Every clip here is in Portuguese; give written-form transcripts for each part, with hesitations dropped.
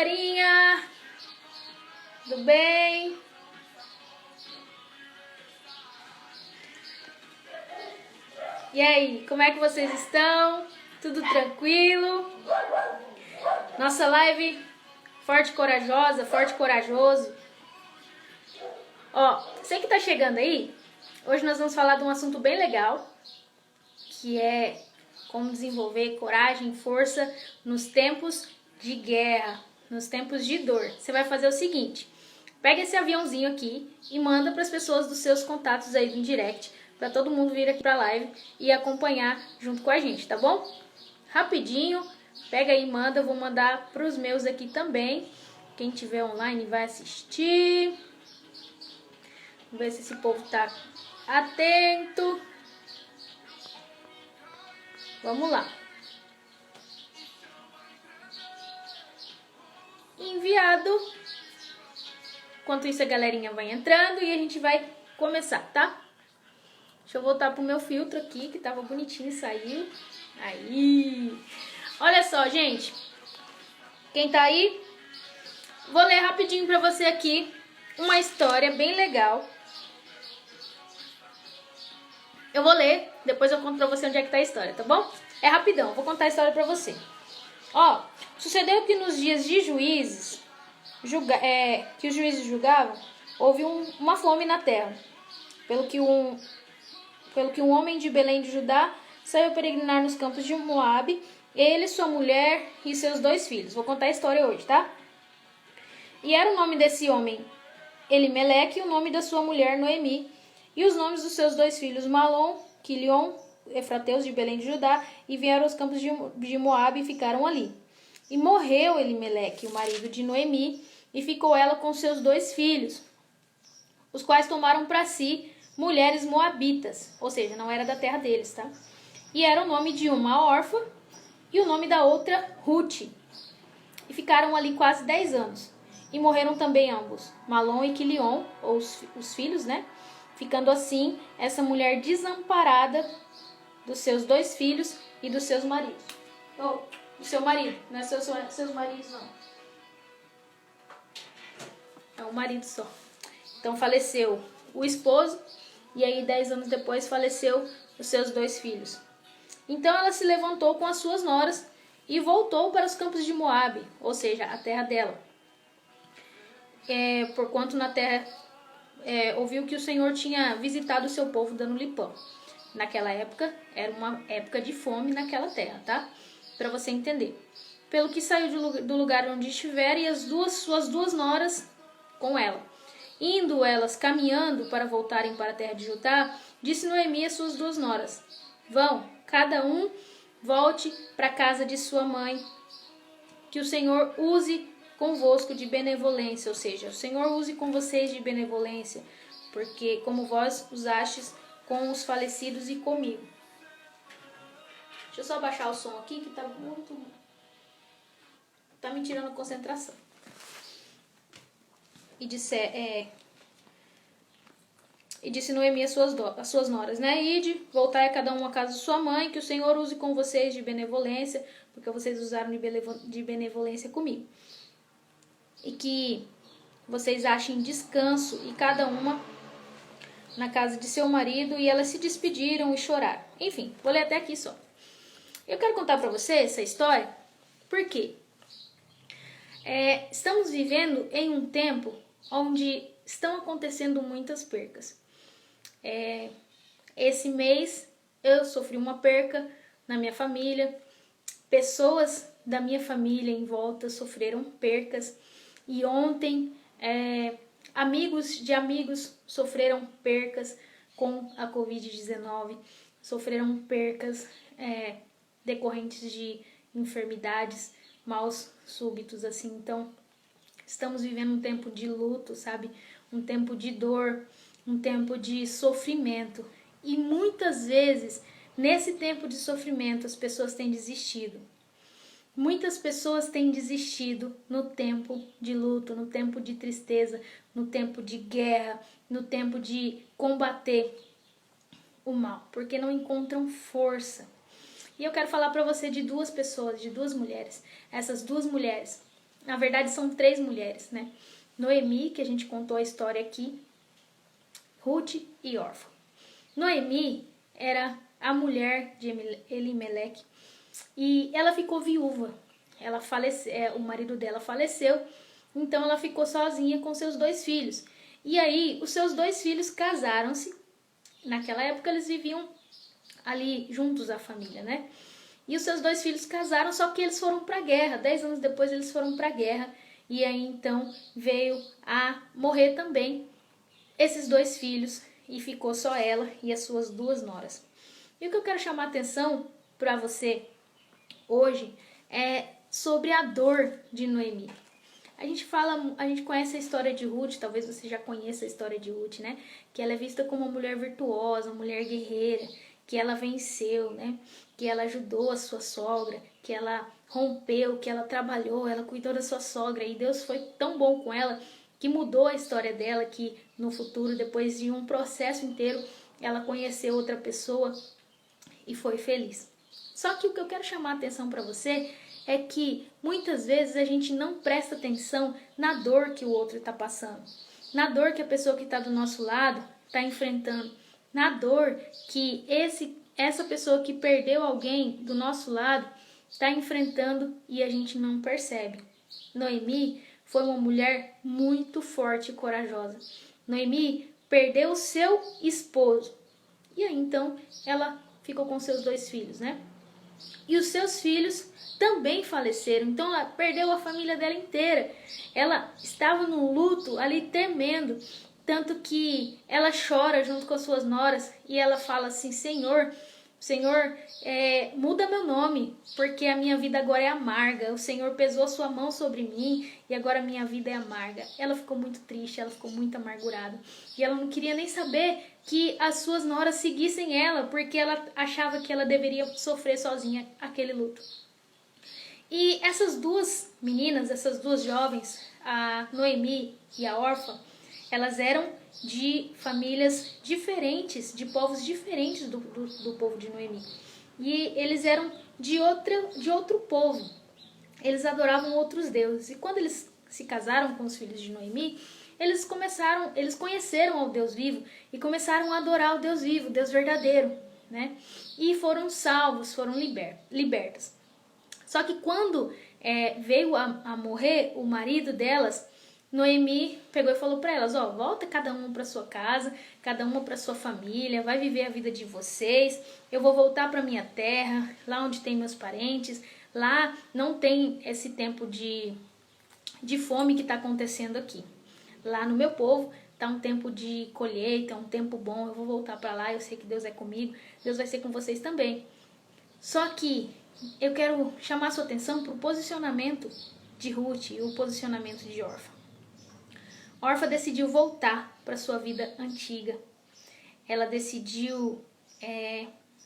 galerinha! Tudo bem? E aí, como é que vocês estão? Tudo tranquilo? Nossa live forte e corajosa, forte e corajoso. Ó, você que tá chegando aí, hoje nós vamos falar de um assunto bem legal, que é como desenvolver coragem e força nos tempos de guerra, nos tempos de dor. Você vai fazer o seguinte: pega esse aviãozinho aqui e manda para as pessoas dos seus contatos aí no direct, para todo mundo vir aqui para a live e acompanhar junto com a gente, tá bom? Rapidinho, pega aí e manda, eu vou mandar para os meus aqui também. Quem tiver online vai assistir. Vamos ver se esse povo tá atento. Vamos lá. Enviado. Enquanto isso a galerinha vai entrando e a gente vai começar, tá? Deixa eu voltar pro meu filtro aqui, que tava bonitinho e saiu. Aí. Olha só, gente. Quem tá aí? Vou ler rapidinho pra você aqui uma história bem legal. Eu vou ler, depois eu conto pra você onde é que tá a história, tá bom? É rapidão, vou contar a história pra você. Ó, sucedeu que nos dias de juízes, que os juízes julgavam, houve uma fome na terra. Pelo que um homem de Belém de Judá saiu peregrinar nos campos de Moabe, ele, sua mulher e seus 2 filhos. Vou contar a história hoje, tá? E era o nome desse homem Elimeleque e o nome da sua mulher Noemi, e os nomes dos seus 2 filhos Malom, Quilion, efrateus de Belém de Judá, e vieram aos campos de Moabe e ficaram ali. E morreu Elimeleque, o marido de Noemi, e ficou ela com seus 2 filhos, os quais tomaram para si mulheres moabitas, ou seja, não era da terra deles, tá? E era o nome de uma órfã e o nome da outra Ruth. E ficaram ali quase 10 anos. E morreram também ambos, Malom e Quilion, ou os filhos, né? Ficando assim essa mulher desamparada dos seus 2 filhos e dos seus maridos. Ou, do seu marido, não é seus maridos não. É um marido só. Então faleceu o esposo e aí 10 anos depois faleceu os seus 2 filhos. Então ela se levantou com as suas noras e voltou para os campos de Moabe, ou seja, a terra dela. Porquanto na terra ouviu que o Senhor tinha visitado o seu povo dando-lhe pão. Naquela época, era uma época de fome naquela terra, tá? Para você entender. Pelo que saiu do lugar onde estiver e suas duas noras com ela. Indo elas caminhando para voltarem para a terra de Judá, disse Noemi às suas 2 noras: vão, cada um volte para a casa de sua mãe, que o Senhor use convosco de benevolência, ou seja, o Senhor use com vocês de benevolência, porque como vós usastes com os falecidos e comigo. Deixa eu só baixar o som aqui que tá me tirando a concentração. E disse Noemi às suas noras, né? Ide, voltai a cada um à casa de sua mãe, que o Senhor use com vocês de benevolência, porque vocês usaram de benevolência comigo. E que vocês achem descanso, e cada uma na casa de seu marido, e elas se despediram e choraram. Enfim, vou ler até aqui só. Eu quero contar pra você essa história, porque estamos vivendo em um tempo onde estão acontecendo muitas percas. Esse mês eu sofri uma perca na minha família, pessoas da minha família em volta sofreram percas, e ontem amigos de amigos sofreram percas com a Covid-19, sofreram percas decorrentes de enfermidades, maus súbitos, assim. Então, estamos vivendo um tempo de luto, sabe? Um tempo de dor, um tempo de sofrimento. E muitas vezes, nesse tempo de sofrimento, as pessoas têm desistido. Muitas pessoas têm desistido no tempo de luto, no tempo de tristeza, no tempo de guerra, no tempo de combater o mal, porque não encontram força. E eu quero falar para você de 2 pessoas, de 2 mulheres. Essas 2 mulheres, Na verdade, são 3 mulheres, né? Noemi, que a gente contou a história aqui, Ruth e Orfa. Noemi era a mulher de Elimeleque e ela ficou viúva. Ela faleceu, o marido dela faleceu, então ela ficou sozinha com seus 2 filhos. E aí, os seus 2 filhos casaram-se. Naquela época, eles viviam ali juntos, a família, né? E os seus 2 filhos casaram, só que eles foram para a guerra. 10 anos depois, eles foram para a guerra. E aí, então, veio a morrer também esses 2 filhos e ficou só ela e as suas 2 noras. E o que eu quero chamar a atenção para você hoje é sobre a dor de Noemi. A gente conhece a história de Ruth, talvez você já conheça a história de Ruth, né? Que ela é vista como uma mulher virtuosa, uma mulher guerreira, que ela venceu, né? Que ela ajudou a sua sogra, que ela rompeu, que ela trabalhou, ela cuidou da sua sogra e Deus foi tão bom com ela que mudou a história dela, que no futuro, depois de um processo inteiro, ela conheceu outra pessoa e foi feliz. Só que o que eu quero chamar a atenção para você é que muitas vezes a gente não presta atenção na dor que o outro está passando, na dor que a pessoa que está do nosso lado está enfrentando, na dor que essa pessoa que perdeu alguém do nosso lado está enfrentando e a gente não percebe. Noemi foi uma mulher muito forte e corajosa. Noemi perdeu o seu esposo e aí então ela ficou com seus 2 filhos, né? E os seus filhos também faleceram, então ela perdeu a família dela inteira. Ela estava no luto ali tremendo, tanto que ela chora junto com as suas noras e ela fala assim: Senhor, muda meu nome, porque a minha vida agora é amarga. O Senhor pesou a sua mão sobre mim e agora a minha vida é amarga. Ela ficou muito triste, ela ficou muito amargurada. E ela não queria nem saber que as suas noras seguissem ela, porque ela achava que ela deveria sofrer sozinha aquele luto. E essas 2 meninas, essas 2 jovens, a Noemi e a Orfa, elas eram de famílias diferentes, de povos diferentes do povo de Noemi. E eles eram de outro povo. Eles adoravam outros deuses. E quando eles se casaram com os filhos de Noemi, eles conheceram ao Deus vivo e começaram a adorar o Deus vivo, o Deus verdadeiro, né? E foram salvos, foram libertos. Só que quando veio a morrer o marido delas, Noemi pegou e falou para elas: volta cada uma para sua casa, cada uma para sua família, vai viver a vida de vocês. Eu vou voltar para minha terra, lá onde tem meus parentes. Lá não tem esse tempo de fome que está acontecendo aqui. Lá no meu povo tá um tempo de colheita, um tempo bom. Eu vou voltar para lá, eu sei que Deus é comigo, Deus vai ser com vocês também. Só que eu quero chamar a sua atenção para o posicionamento de Ruth e o posicionamento de Orfa. Orfa decidiu voltar para sua vida antiga. Ela decidiu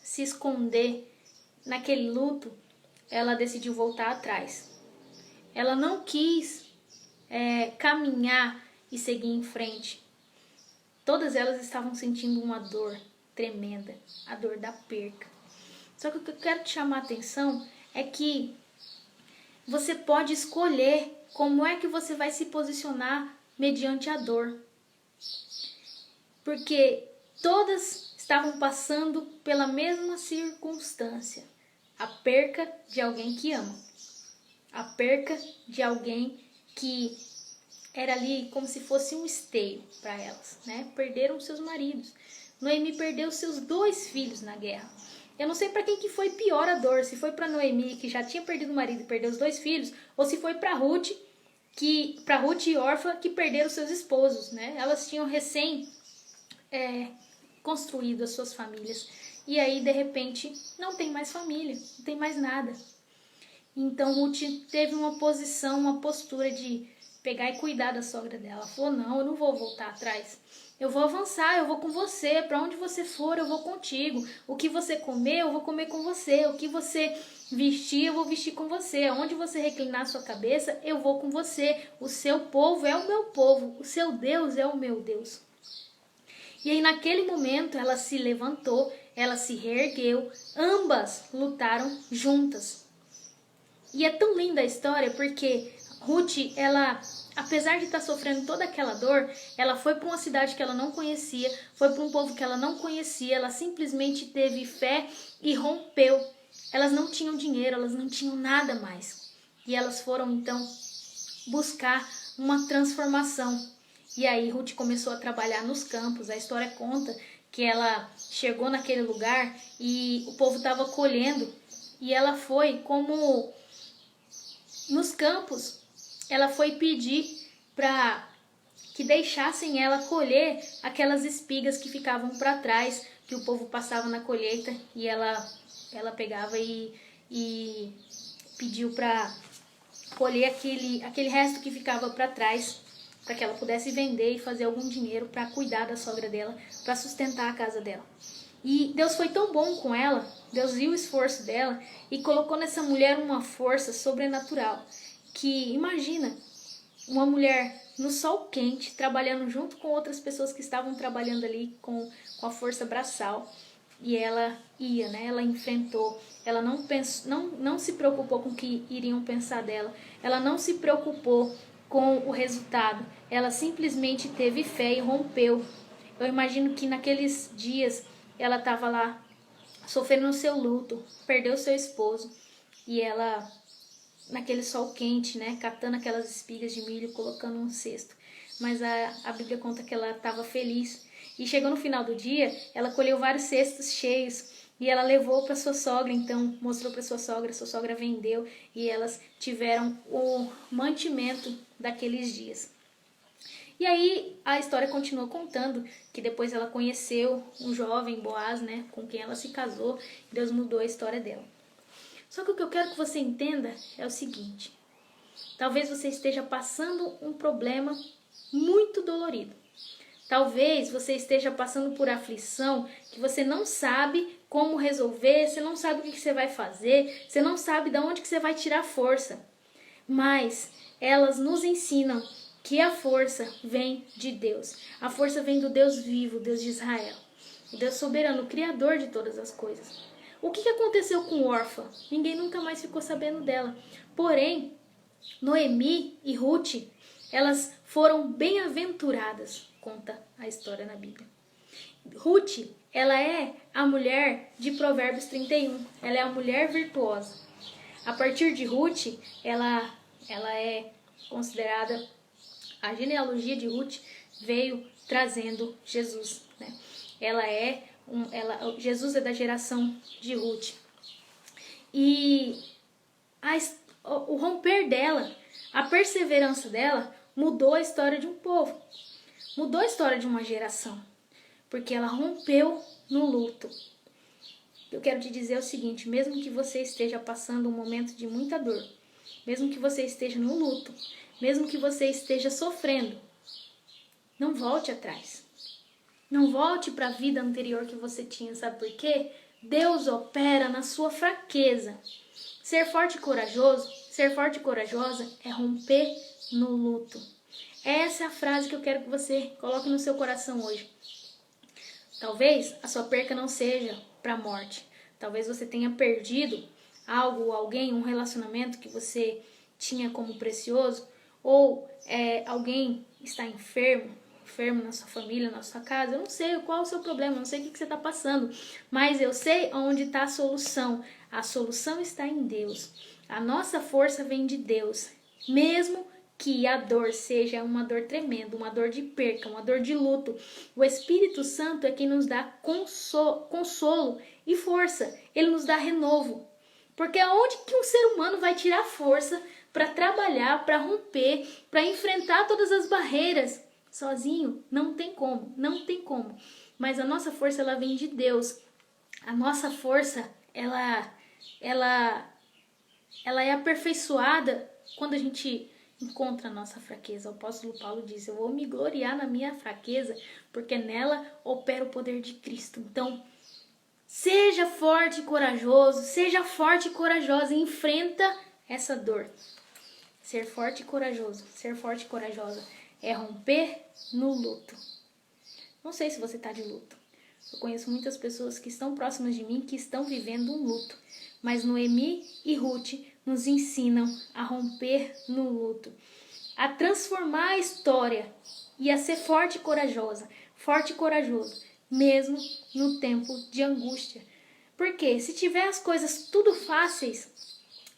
se esconder naquele luto. Ela decidiu voltar atrás. Ela não quis caminhar e seguir em frente. Todas elas estavam sentindo uma dor tremenda, a dor da perca. Só que o que eu quero te chamar a atenção é que você pode escolher como é que você vai se posicionar mediante a dor. Porque todas estavam passando pela mesma circunstância. A perca de alguém que ama. A perca de alguém que era ali como se fosse um esteio para elas, né? Perderam seus maridos. Noemi perdeu seus 2 filhos na guerra. Eu não sei para quem que foi pior a dor, se foi para Noemi, que já tinha perdido o marido e perdeu os 2 filhos, ou se foi para Ruth e Orfa, que perderam seus esposos, né? Elas tinham recém construído as suas famílias. E aí, de repente, não tem mais família, não tem mais nada. Então, Ruth teve uma postura de pegar e cuidar da sogra dela. Ela falou: não, eu não vou voltar atrás. Eu vou avançar, eu vou com você. Para onde você for, eu vou contigo. O que você comer, eu vou comer com você. O que você vestir, eu vou vestir com você. Onde você reclinar a sua cabeça, eu vou com você. O seu povo é o meu povo. O seu Deus é o meu Deus. E aí, naquele momento, ela se levantou, ela se reergueu. Ambas lutaram juntas. E é tão linda a história porque Ruth, ela, apesar de estar sofrendo toda aquela dor, ela foi para uma cidade que ela não conhecia, foi para um povo que ela não conhecia, ela simplesmente teve fé e rompeu. Elas não tinham dinheiro, elas não tinham nada mais. E elas foram, então, buscar uma transformação. E aí Ruth começou a trabalhar nos campos. A história conta que ela chegou naquele lugar e o povo estava colhendo. E ela foi como nos campos, ela foi pedir para que deixassem ela colher aquelas espigas que ficavam para trás, que o povo passava na colheita, e ela pegava e pediu para colher aquele resto que ficava para trás, para que ela pudesse vender e fazer algum dinheiro para cuidar da sogra dela, para sustentar a casa dela. E Deus foi tão bom com ela, Deus viu o esforço dela e colocou nessa mulher uma força sobrenatural. Que imagina, uma mulher no sol quente, trabalhando junto com outras pessoas que estavam trabalhando ali com a força braçal. E ela ia, né? Ela enfrentou, ela não se preocupou com o que iriam pensar dela, ela não se preocupou com o resultado, ela simplesmente teve fé e rompeu. Eu imagino que naqueles dias ela estava lá sofrendo o seu luto, perdeu seu esposo, e ela, naquele sol quente, né, catando aquelas espigas de milho, colocando no cesto. Mas a Bíblia conta que ela estava feliz. E chegou no final do dia, ela colheu vários cestos cheios e ela levou para sua sogra, então mostrou para sua sogra vendeu e elas tiveram o mantimento daqueles dias. E aí a história continua contando que depois ela conheceu um jovem, Boaz, né, com quem ela se casou, e Deus mudou a história dela. Só que o que eu quero que você entenda é o seguinte: talvez você esteja passando um problema muito dolorido. Talvez você esteja passando por aflição que você não sabe como resolver, você não sabe o que você vai fazer, você não sabe de onde que você vai tirar força. Mas elas nos ensinam que a força vem de Deus. A força vem do Deus vivo, Deus de Israel. O Deus soberano, o Criador de todas as coisas. O que aconteceu com Orfa? Ninguém nunca mais ficou sabendo dela. Porém, Noemi e Ruth, elas foram bem-aventuradas, conta a história na Bíblia. Ruth, ela é a mulher de Provérbios 31. Ela é a mulher virtuosa. A partir de Ruth, ela é considerada, a genealogia de Ruth veio trazendo Jesus, né? Jesus é da geração de Ruth. E o romper dela, a perseverança dela, mudou a história de um povo. Mudou a história de uma geração. Porque ela rompeu no luto. Eu quero te dizer o seguinte: mesmo que você esteja passando um momento de muita dor, mesmo que você esteja no luto, mesmo que você esteja sofrendo, não volte atrás. Não volte para a vida anterior que você tinha, sabe por quê? Deus opera na sua fraqueza. Ser forte e corajosa é romper no luto. Essa é a frase que eu quero que você coloque no seu coração hoje. Talvez a sua perca não seja para a morte. Talvez você tenha perdido algo, alguém, um relacionamento que você tinha como precioso, ou alguém está enfermo na sua família, na sua casa. Eu não sei qual é o seu problema, não sei o que você está passando, mas eu sei onde está a solução. A solução está em Deus. A nossa força vem de Deus. Mesmo que a dor seja uma dor tremenda, uma dor de perca, uma dor de luto, o Espírito Santo é quem nos dá consolo e força. Ele nos dá renovo. Porque aonde que um ser humano vai tirar força para trabalhar, para romper, para enfrentar todas as barreiras? Sozinho? Não tem como, não tem como. Mas a nossa força, ela vem de Deus. A nossa força, ela é aperfeiçoada quando a gente encontra a nossa fraqueza. O apóstolo Paulo diz: eu vou me gloriar na minha fraqueza, porque nela opera o poder de Cristo. Então, seja forte e corajoso, seja forte e corajosa, e enfrenta essa dor. Ser forte e corajoso, ser forte e corajosa é romper no luto. Não sei se você está de luto. Eu conheço muitas pessoas que estão próximas de mim que estão vivendo um luto. Mas Noemi e Ruth nos ensinam a romper no luto, a transformar a história e a ser forte e corajosa, forte e corajoso, mesmo no tempo de angústia. Porque se tiver as coisas tudo fáceis,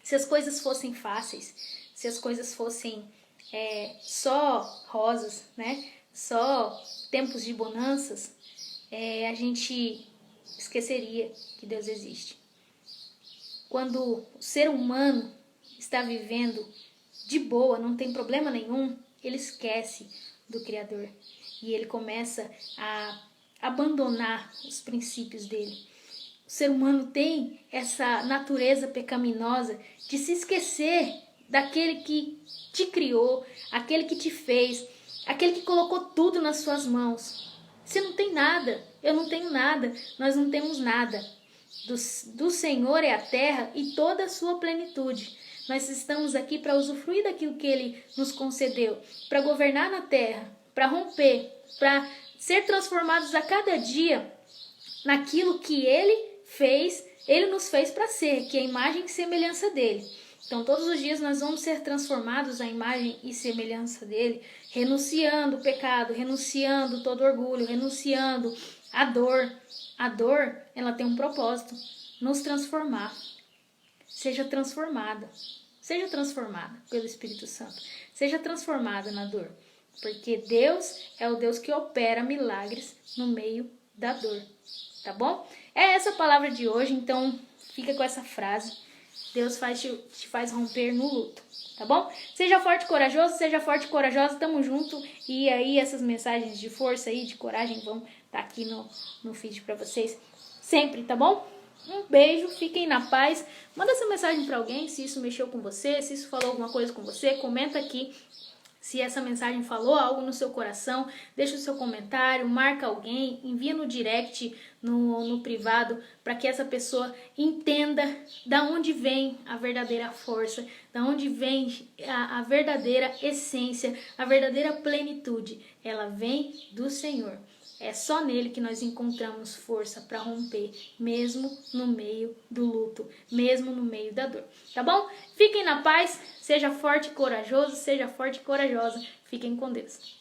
se as coisas fossem fáceis, se as coisas fossem só rosas, né? Só tempos de bonanças, a gente esqueceria que Deus existe. Quando o ser humano está vivendo de boa, não tem problema nenhum, ele esquece do Criador e ele começa a abandonar os princípios dele. O ser humano tem essa natureza pecaminosa de se esquecer daquele que te criou, aquele que te fez, aquele que colocou tudo nas suas mãos. Você não tem nada, eu não tenho nada, nós não temos nada. Do Senhor é a terra e toda a sua plenitude. Nós estamos aqui para usufruir daquilo que Ele nos concedeu, para governar na terra, para romper, para ser transformados a cada dia naquilo que Ele fez, Ele nos fez para ser, que é a imagem e semelhança dEle. Então, todos os dias nós vamos ser transformados à imagem e semelhança dEle, renunciando o pecado, renunciando todo orgulho, renunciando a dor. A dor, ela tem um propósito, nos transformar. Seja transformada pelo Espírito Santo. Seja transformada na dor, porque Deus é o Deus que opera milagres no meio da dor, tá bom? É essa a palavra de hoje, então fica com essa frase. Deus te faz romper no luto, tá bom? Seja forte e corajoso, seja forte e corajosa, tamo junto. E aí essas mensagens de força aí, de coragem vão estar aqui no feed pra vocês sempre, tá bom? Um beijo, fiquem na paz. Manda essa mensagem pra alguém se isso mexeu com você, se isso falou alguma coisa com você, comenta aqui. Se essa mensagem falou algo no seu coração, deixa o seu comentário, marca alguém, envia no direct, no privado, para que essa pessoa entenda da onde vem a verdadeira força, da onde vem a verdadeira essência, a verdadeira plenitude. Ela vem do Senhor. É só nele que nós encontramos força para romper, mesmo no meio do luto, mesmo no meio da dor. Tá bom? Fiquem na paz, seja forte e corajoso, seja forte e corajosa. Fiquem com Deus.